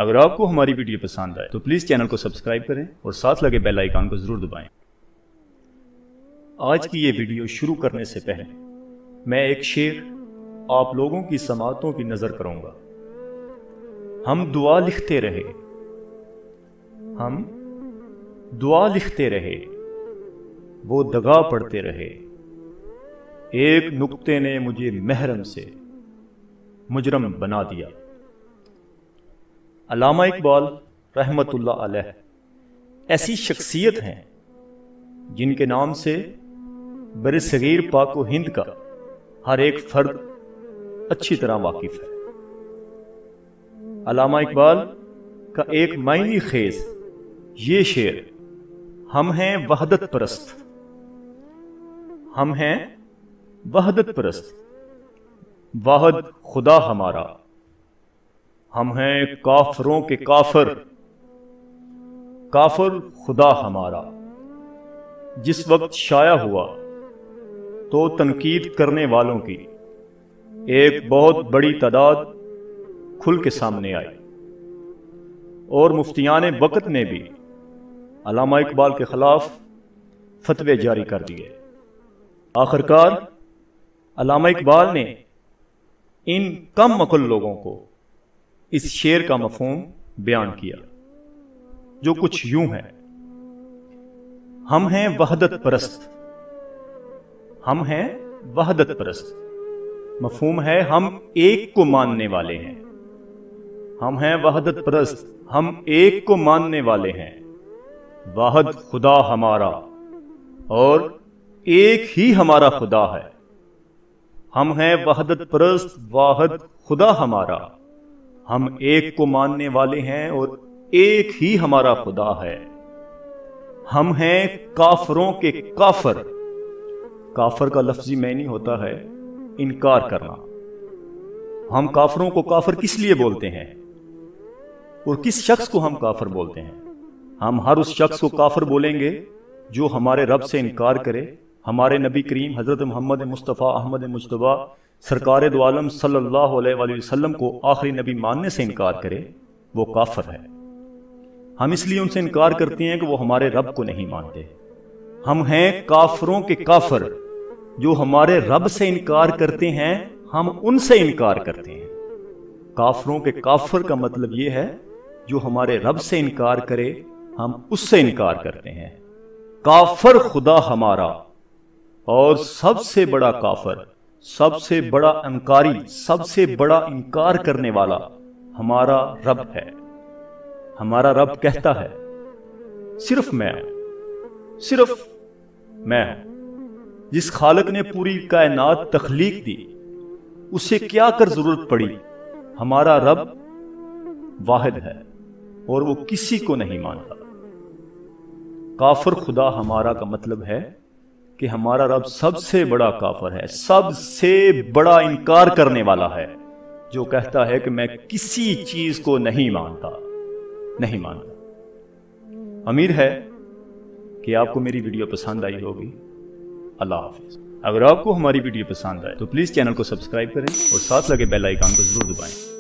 अगर आपको हमारी वीडियो पसंद आए तो प्लीज़ चैनल को सब्सक्राइब करें और साथ लगे बेल आइकन को ज़रूर दबाएं। आज की ये वीडियो शुरू करने से पहले मैं एक शेर आप लोगों की समातों की नज़र करूँगा। हम दुआ लिखते रहे, हम दुआ लिखते रहे, वो दगा पढ़ते रहे। एक नुक्ते ने मुझे महरम से मुजरम बना दिया। अल्लामा इकबाल रहमतुल्लाह अलैह ऐसी शख्सियत हैं जिनके नाम से बरसगीर पाक व हिंद का हर एक फर्द अच्छी तरह वाकिफ है। अल्लामा इकबाल का एक मायनी खेज ये शेर, हम हैं वहदत परस्त, हम हैं वहदत परस्त, वाहद खुदा हमारा, हम हैं काफरों के काफर, काफर खुदा हमारा। जिस वक्त शाया हुआ तो तनकीद करने वालों की एक बहुत बड़ी तादाद खुल के सामने आई और मुफ्तियान वक्त ने भी अल्लामा इकबाल के खिलाफ फतवे जारी कर दिए। आखिरकार अल्लामा इकबाल ने इन कम अक्ल लोगों को इस शेर का मफहूम बयान किया जो कुछ यूं है, हम हैं वहदत परस्त, हम हैं वहदत परस्त। मफहूम है हम एक को मानने वाले हैं, हम हैं वहदत परस्त, हम एक को मानने वाले हैं। वाहद खुदा हमारा और एक ही हमारा खुदा है। हम हैं वहदत परस्त, वाहद खुदा हमारा, हम एक को मानने वाले हैं और एक ही हमारा खुदा है। हम हैं काफरों के काफर। काफर का लफ्जी मानी होता है इनकार करना। हम काफरों को काफर किस लिए बोलते हैं और किस शख्स को हम काफर बोलते हैं? हम हर उस शख्स को काफर बोलेंगे जो हमारे रब से इनकार करे, हमारे नबी करीम हजरत मोहम्मद मुस्तफ़ा अहमद मुज्तबा सरकार दो आलम सल्लल्लाहु अलैहि वसल्लम को आखिरी नबी मानने से इनकार करे, वो काफर है। हम इसलिए उनसे इनकार करते हैं कि वो हमारे रब को नहीं मानते। हम हैं काफरों के काफर, जो हमारे रब से इनकार करते हैं हम उनसे इनकार करते हैं। काफरों के काफर का मतलब ये है जो हमारे रब से इनकार करे हम उससे इनकार करते हैं। काफर खुदा हमारा और सबसे बड़ा काफर, सबसे बड़ा अंकारी, सबसे बड़ा इनकार करने वाला हमारा रब है। हमारा रब कहता है सिर्फ मैं हूं। जिस खालिक ने पूरी कायनात तख्लीक दी उसे क्या कर जरूरत पड़ी? हमारा रब वाहिद है और वो किसी को नहीं मानता। काफर खुदा हमारा का मतलब है कि हमारा रब सबसे बड़ा काफर है, सबसे बड़ा इनकार करने वाला है, जो कहता है कि मैं किसी चीज को नहीं मानता। उम्मीद है कि आपको मेरी वीडियो पसंद आई होगी। अल्लाह हाफिज। अगर आपको हमारी वीडियो पसंद आए तो प्लीज चैनल को सब्सक्राइब करें और साथ लगे बेल आइकन को जरूर दबाएं।